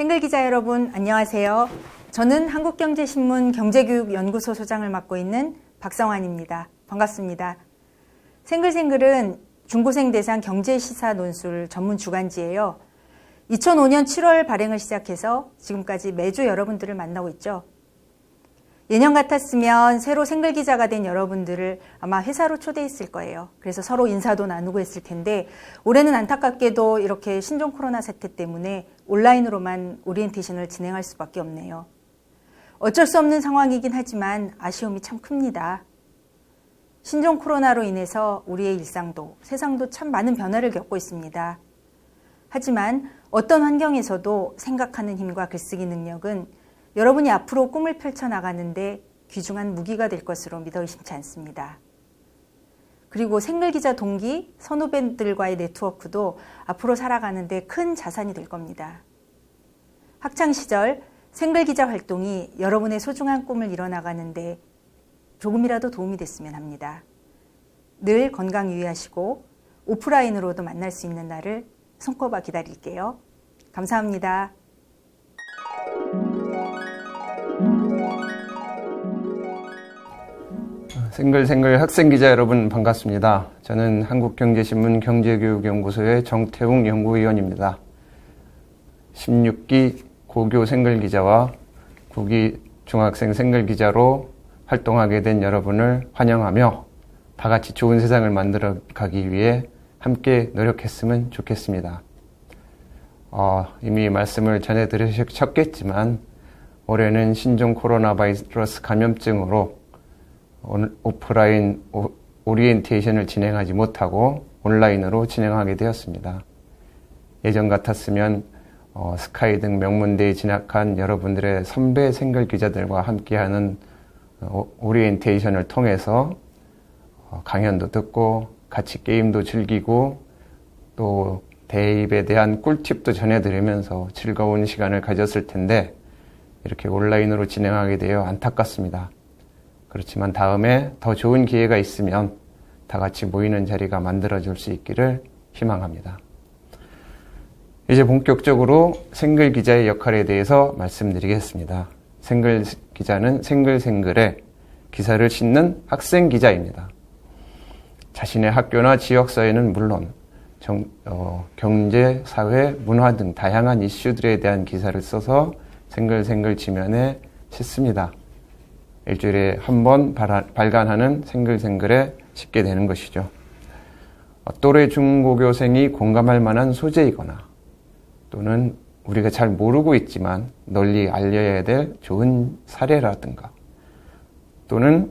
생글기자 여러분 안녕하세요. 저는 한국경제신문 경제교육연구소 소장을 맡고 있는 박성환입니다. 반갑습니다. 생글생글은 중고생 대상 경제시사 논술 전문 주간지예요. 2005년 7월 발행을 시작해서 지금까지 매주 여러분들을 만나고 있죠. 예년 같았으면 새로 생글기자가 된 여러분들을 아마 회사로 초대했을 거예요. 그래서 서로 인사도 나누고 했을 텐데 올해는 안타깝게도 이렇게 신종 코로나 사태 때문에 온라인으로만 오리엔테이션을 진행할 수밖에 없네요. 어쩔 수 없는 상황이긴 하지만 아쉬움이 참 큽니다. 신종 코로나로 인해서 우리의 일상도 세상도 참 많은 변화를 겪고 있습니다. 하지만 어떤 환경에서도 생각하는 힘과 글쓰기 능력은 여러분이 앞으로 꿈을 펼쳐나가는데 귀중한 무기가 될 것으로 믿어 의심치 않습니다. 그리고 생글기자 동기, 선후배들과의 네트워크도 앞으로 살아가는데 큰 자산이 될 겁니다. 학창시절 생글기자 활동이 여러분의 소중한 꿈을 이뤄나가는데 조금이라도 도움이 됐으면 합니다. 늘 건강 유의하시고 오프라인으로도 만날 수 있는 날을 손꼽아 기다릴게요. 감사합니다. 생글생글 학생기자 여러분 반갑습니다. 저는 한국경제신문 경제교육연구소의 정태웅 연구위원입니다. 16기 고교 생글기자와 9기 중학생 생글기자로 활동하게 된 여러분을 환영하며 다 같이 좋은 세상을 만들어 가기 위해 함께 노력했으면 좋겠습니다. 이미 말씀을 전해 들으셨겠지만 올해는 신종 코로나 바이러스 감염증으로 오프라인 오리엔테이션을 진행하지 못하고 온라인으로 진행하게 되었습니다. 예전 같았으면 스카이 등 명문대에 진학한 여러분들의 선배 생글기자들과 함께하는 오리엔테이션을 통해서 강연도 듣고 같이 게임도 즐기고 또 대입에 대한 꿀팁도 전해드리면서 즐거운 시간을 가졌을 텐데 이렇게 온라인으로 진행하게 되어 안타깝습니다. 그렇지만 다음에 더 좋은 기회가 있으면 다 같이 모이는 자리가 만들어질 수 있기를 희망합니다. 이제 본격적으로 생글기자의 역할에 대해서 말씀드리겠습니다. 생글기자는 생글생글에 기사를 싣는 학생기자입니다. 자신의 학교나 지역사회는 물론 경제, 사회, 문화 등 다양한 이슈들에 대한 기사를 써서 생글생글 지면에 싣습니다. 일주일에 한 번 발간하는 생글생글에 싣게 되는 것이죠. 또래 중고교생이 공감할 만한 소재이거나 또는 우리가 잘 모르고 있지만 널리 알려야 될 좋은 사례라든가 또는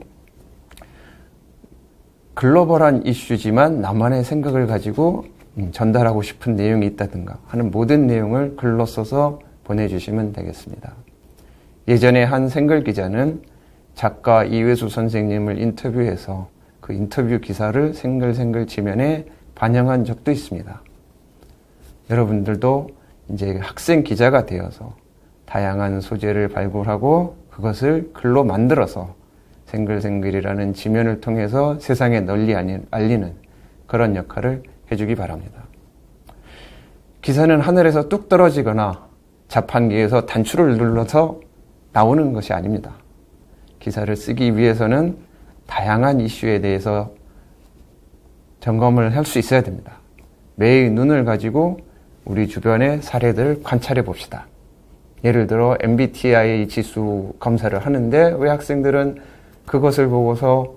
글로벌한 이슈지만 나만의 생각을 가지고 전달하고 싶은 내용이 있다든가 하는 모든 내용을 글로 써서 보내주시면 되겠습니다. 예전에 한 생글기자는 작가 이회수 선생님을 인터뷰해서 그 인터뷰 기사를 생글생글 지면에 반영한 적도 있습니다. 여러분들도 이제 학생 기자가 되어서 다양한 소재를 발굴하고 그것을 글로 만들어서 생글생글이라는 지면을 통해서 세상에 널리 알리는 그런 역할을 해주기 바랍니다. 기사는 하늘에서 뚝 떨어지거나 자판기에서 단추를 눌러서 나오는 것이 아닙니다. 기사를 쓰기 위해서는 다양한 이슈에 대해서 점검을 할 수 있어야 됩니다. 매의 눈을 가지고 우리 주변의 사례들을 관찰해 봅시다. 예를 들어 MBTI 지수 검사를 하는데 왜 학생들은 그것을 보고서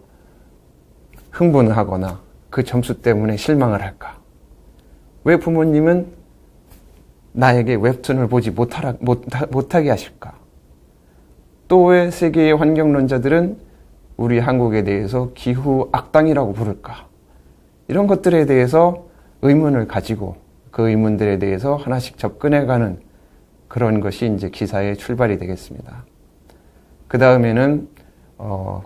흥분하거나 그 점수 때문에 실망을 할까? 왜 부모님은 나에게 웹툰을 보지 못하게 하실까? 또 왜 세계의 환경론자들은 우리 한국에 대해서 기후 악당이라고 부를까? 이런 것들에 대해서 의문을 가지고 그 의문들에 대해서 하나씩 접근해가는 그런 것이 이제 기사의 출발이 되겠습니다. 그 다음에는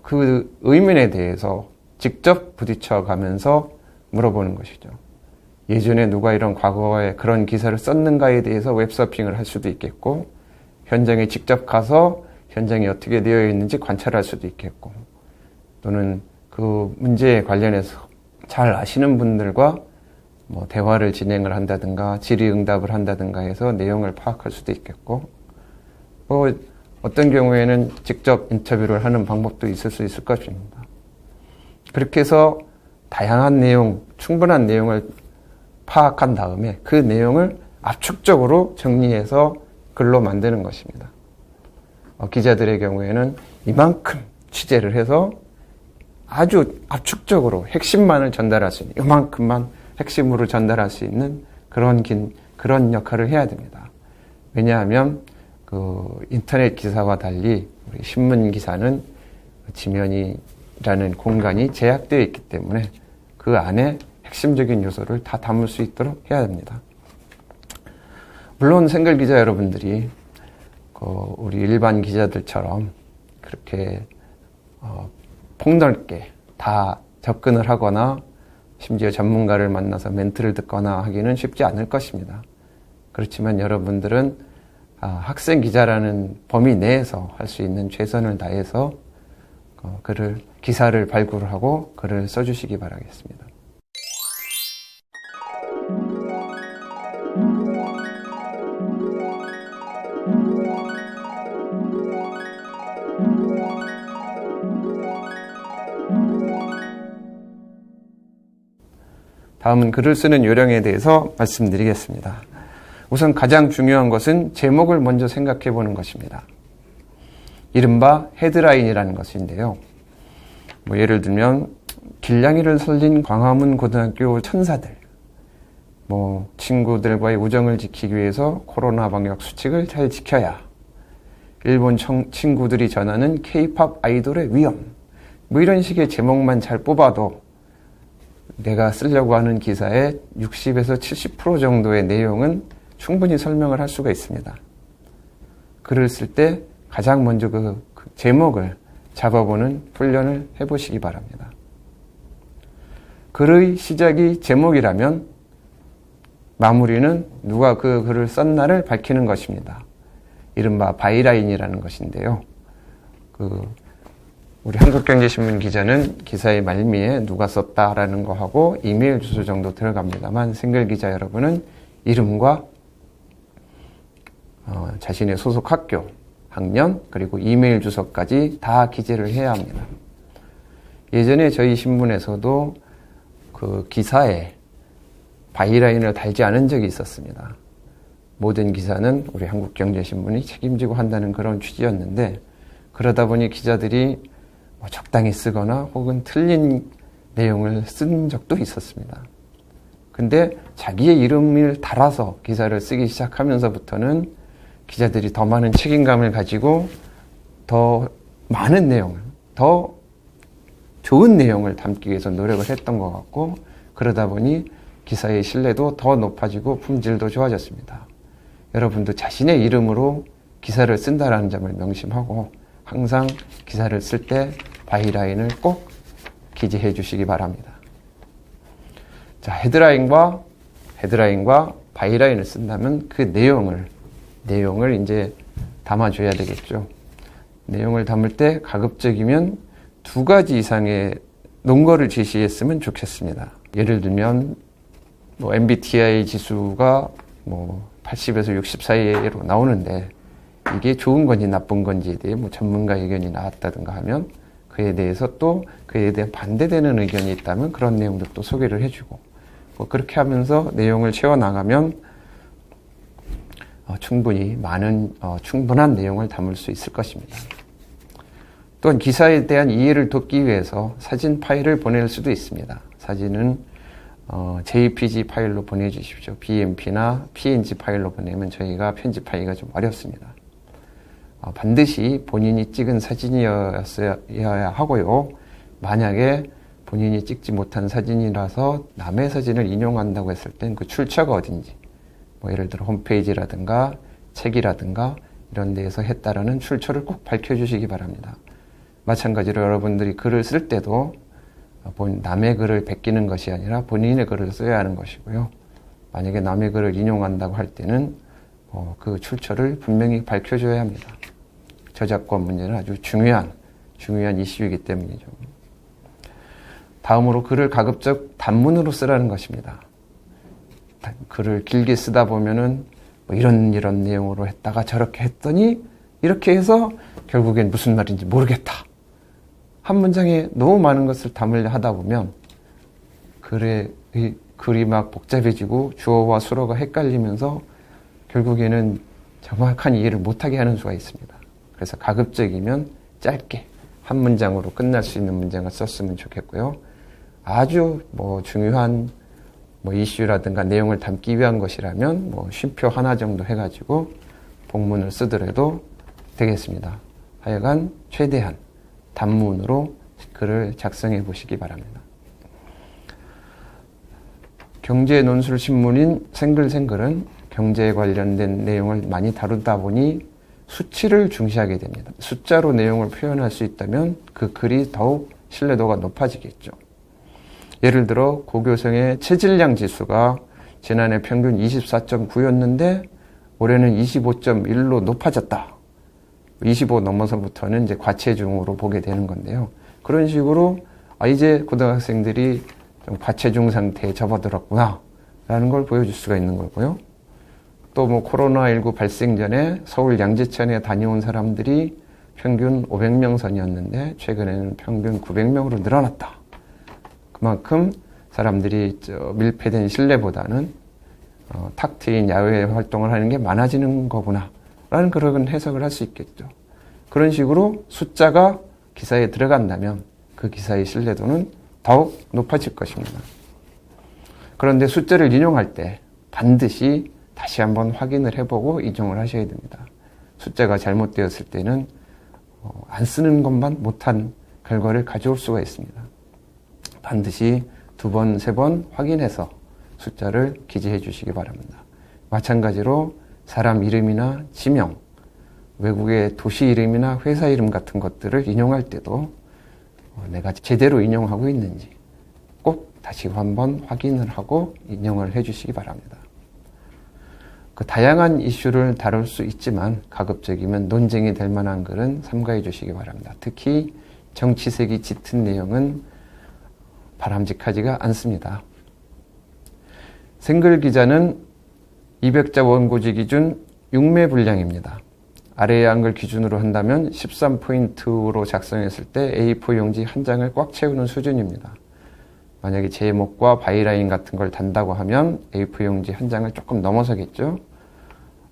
그 의문에 대해서 직접 부딪혀가면서 물어보는 것이죠. 예전에 누가 이런 과거에 그런 기사를 썼는가에 대해서 웹서핑을 할 수도 있겠고 현장에 직접 가서 현장이 어떻게 되어 있는지 관찰할 수도 있겠고 또는 그 문제에 관련해서 잘 아시는 분들과 대화를 진행을 한다든가 질의응답을 한다든가 해서 내용을 파악할 수도 있겠고, 어떤 경우에는 직접 인터뷰를 하는 방법도 있을 수 있을 것입니다. 그렇게 해서 다양한 내용, 충분한 내용을 파악한 다음에 그 내용을 압축적으로 정리해서 글로 만드는 것입니다. 기자들의 경우에는 이만큼 취재를 해서 아주 압축적으로 핵심만을 전달할 수 있는, 이만큼만 핵심으로 전달할 수 있는 그런 역할을 해야 됩니다. 왜냐하면 인터넷 기사와 달리 우리 신문 기사는 지면이라는 공간이 제약되어 있기 때문에 그 안에 핵심적인 요소를 다 담을 수 있도록 해야 됩니다. 물론 생글 기자 여러분들이 우리 일반 기자들처럼 그렇게 폭넓게 다 접근을 하거나 심지어 전문가를 만나서 멘트를 듣거나 하기는 쉽지 않을 것입니다. 그렇지만 여러분들은 학생 기자라는 범위 내에서 할 수 있는 최선을 다해서 기사를 발굴하고 글을 써주시기 바라겠습니다. 다음은 글을 쓰는 요령에 대해서 말씀드리겠습니다. 우선 가장 중요한 것은 제목을 먼저 생각해 보는 것입니다. 이른바 헤드라인이라는 것인데요. 예를 들면 길냥이를 살린 광화문 고등학교 천사들, 친구들과의 우정을 지키기 위해서 코로나 방역 수칙을 잘 지켜야, 일본 친구들이 전하는 K-팝 아이돌의 위험, 이런 식의 제목만 잘 뽑아도 내가 쓰려고 하는 기사의 60에서 70% 정도의 내용은 충분히 설명을 할 수가 있습니다. 글을 쓸 때 가장 먼저 그 제목을 잡아보는 훈련을 해보시기 바랍니다. 글의 시작이 제목이라면 마무리는 누가 그 글을 썼나를 밝히는 것입니다. 이른바 바이라인이라는 것인데요. 우리 한국경제신문 기자는 기사의 말미에 누가 썼다라는 거하고 이메일 주소 정도 들어갑니다만, 생글 기자 여러분은 이름과 자신의 소속 학교, 학년, 그리고 이메일 주소까지 다 기재를 해야 합니다. 예전에 저희 신문에서도 그 기사에 바이라인을 달지 않은 적이 있었습니다. 모든 기사는 우리 한국경제신문이 책임지고 한다는 그런 취지였는데, 그러다 보니 기자들이 적당히 쓰거나 혹은 틀린 내용을 쓴 적도 있었습니다. 근데 자기의 이름을 달아서 기사를 쓰기 시작하면서부터는 기자들이 더 많은 책임감을 가지고 더 많은 내용을, 더 좋은 내용을 담기 위해서 노력을 했던 것 같고, 그러다 보니 기사의 신뢰도 더 높아지고 품질도 좋아졌습니다. 여러분도 자신의 이름으로 기사를 쓴다라는 점을 명심하고 항상 기사를 쓸 때 바이라인을 꼭 기재해 주시기 바랍니다. 자, 헤드라인과 바이라인을 쓴다면 그 내용을 이제 담아줘야 되겠죠. 내용을 담을 때 가급적이면 2가지 이상의 논거를 제시했으면 좋겠습니다. 예를 들면 MBTI 지수가 80에서 60 사이로 나오는데 이게 좋은 건지 나쁜 건지에 대해 전문가 의견이 나왔다든가 하면 그에 대해서 또 그에 대해 반대되는 의견이 있다면 그런 내용도 또 소개를 해주고, 그렇게 하면서 내용을 채워나가면 충분한 내용을 담을 수 있을 것입니다. 또한 기사에 대한 이해를 돕기 위해서 사진 파일을 보낼 수도 있습니다. 사진은 JPG 파일로 보내주십시오. BMP나 PNG 파일로 보내면 저희가 편집하기가 좀 어렵습니다. 반드시 본인이 찍은 사진이어야 하고요. 만약에 본인이 찍지 못한 사진이라서 남의 사진을 인용한다고 했을 땐 그 출처가 어딘지, 예를 들어 홈페이지라든가 책이라든가 이런 데에서 했다라는 출처를 꼭 밝혀주시기 바랍니다. 마찬가지로 여러분들이 글을 쓸 때도 남의 글을 베끼는 것이 아니라 본인의 글을 써야 하는 것이고요. 만약에 남의 글을 인용한다고 할 때는 그 출처를 분명히 밝혀줘야 합니다. 저작권 문제는 아주 중요한 이슈이기 때문이죠. 다음으로 글을 가급적 단문으로 쓰라는 것입니다. 글을 길게 쓰다 보면은 뭐 이런 내용으로 했다가 저렇게 했더니 이렇게 해서 결국엔 무슨 말인지 모르겠다. 한 문장에 너무 많은 것을 담으려 하다 보면 글이 막 복잡해지고 주어와 수어가 헷갈리면서 결국에는 정확한 이해를 못하게 하는 수가 있습니다. 그래서 가급적이면 짧게 한 문장으로 끝날 수 있는 문장을 썼으면 좋겠고요. 아주 뭐 중요한 뭐 이슈라든가 내용을 담기 위한 것이라면 뭐 쉼표 하나 정도 해가지고 본문을 쓰더라도 되겠습니다. 하여간 최대한 단문으로 글을 작성해 보시기 바랍니다. 경제 논술 신문인 생글생글은 경제에 관련된 내용을 많이 다루다 보니 수치를 중시하게 됩니다. 숫자로 내용을 표현할 수 있다면 그 글이 더욱 신뢰도가 높아지겠죠. 예를 들어 고교생의 체질량 지수가 지난해 평균 24.9였는데 올해는 25.1로 높아졌다. 25 넘어서부터는 이제 과체중으로 보게 되는 건데요. 그런 식으로 이제 고등학생들이 좀 과체중 상태에 접어들었구나 라는 걸 보여줄 수가 있는 거고요. 또 뭐 코로나19 발생 전에 서울 양재천에 다녀온 사람들이 평균 500명 선이었는데 최근에는 평균 900명으로 늘어났다. 그만큼 사람들이 밀폐된 실내보다는 탁 트인 야외 활동을 하는 게 많아지는 거구나 라는 그런 해석을 할 수 있겠죠. 그런 식으로 숫자가 기사에 들어간다면 그 기사의 신뢰도는 더욱 높아질 것입니다. 그런데 숫자를 인용할 때 반드시 다시 한번 확인을 해보고 인용을 하셔야 됩니다. 숫자가 잘못되었을 때는 안 쓰는 것만 못한 결과를 가져올 수가 있습니다. 반드시 2번, 3번 확인해서 숫자를 기재해 주시기 바랍니다. 마찬가지로 사람 이름이나 지명, 외국의 도시 이름이나 회사 이름 같은 것들을 인용할 때도 내가 제대로 인용하고 있는지 꼭 다시 한번 확인을 하고 인용을 해 주시기 바랍니다. 그 다양한 이슈를 다룰 수 있지만 가급적이면 논쟁이 될 만한 글은 삼가해 주시기 바랍니다. 특히 정치색이 짙은 내용은 바람직하지가 않습니다. 생글 기자는 200자 원고지 기준 6매 분량입니다. 아래의 한글 기준으로 한다면 13포인트로 작성했을 때 A4 용지 한 장을 꽉 채우는 수준입니다. 만약에 제목과 바이라인 같은 걸 단다고 하면 A4 용지 한 장을 조금 넘어서겠죠.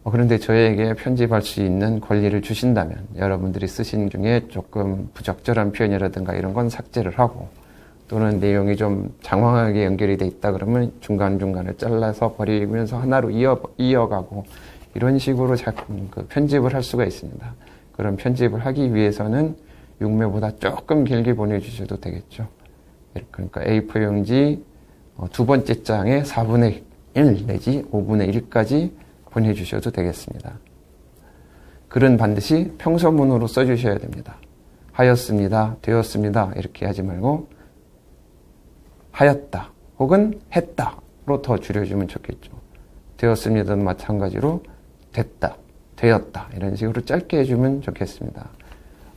그런데 저에게 편집할 수 있는 권리를 주신다면 여러분들이 쓰신 중에 조금 부적절한 표현이라든가 이런 건 삭제를 하고 또는 내용이 좀 장황하게 연결이 돼 있다 그러면 중간중간을 잘라서 버리면서 하나로 이어가고 이런 식으로 편집을 할 수가 있습니다. 그런 편집을 하기 위해서는 6매보다 조금 길게 보내주셔도 되겠죠. 그러니까 A4 용지 2번째 장에 4분의 1 내지 5분의 1까지 보내주셔도 되겠습니다. 글은 반드시 평서문으로 써주셔야 됩니다. 하였습니다, 되었습니다 이렇게 하지 말고 하였다 혹은 했다로 더 줄여주면 좋겠죠. 되었습니다는 마찬가지로 됐다, 되었다 이런 식으로 짧게 해주면 좋겠습니다.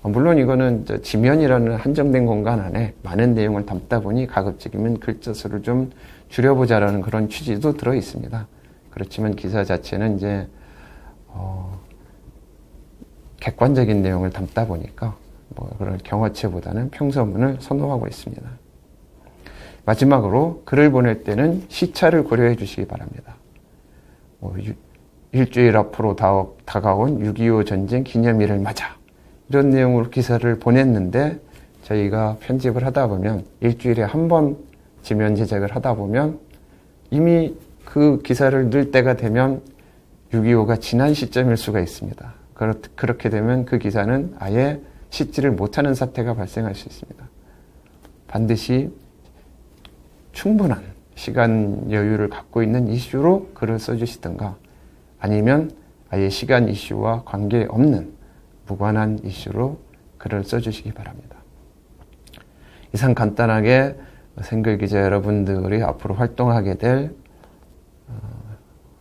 물론 이거는 지면이라는 한정된 공간 안에 많은 내용을 담다 보니 가급적이면 글자 수를 좀 줄여보자라는 그런 취지도 들어 있습니다. 그렇지만 기사 자체는 이제 객관적인 내용을 담다 보니까 그런 경어체보다는 평서문을 선호하고 있습니다. 마지막으로 글을 보낼 때는 시차를 고려해 주시기 바랍니다. 일주일 앞으로 다가온 6.25 전쟁 기념일을 맞아 이런 내용으로 기사를 보냈는데 저희가 편집을 하다 보면 일주일에 한 번 지면 제작을 하다 보면 이미 그 기사를 넣을 때가 되면 6.25가 지난 시점일 수가 있습니다. 그렇게 되면 그 기사는 아예 싣지를 못하는 사태가 발생할 수 있습니다. 반드시 충분한 시간 여유를 갖고 있는 이슈로 글을 써주시든가 아니면 아예 시간 이슈와 관계없는 무관한 이슈로 글을 써주시기 바랍니다. 이상 간단하게 생글 기자 여러분들이 앞으로 활동하게 될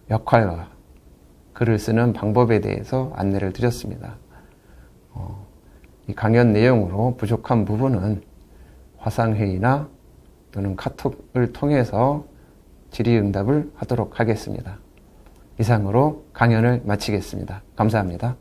역할과 글을 쓰는 방법에 대해서 안내를 드렸습니다. 이 강연 내용으로 부족한 부분은 화상회의나 또는 카톡을 통해서 질의응답을 하도록 하겠습니다. 이상으로 강연을 마치겠습니다. 감사합니다.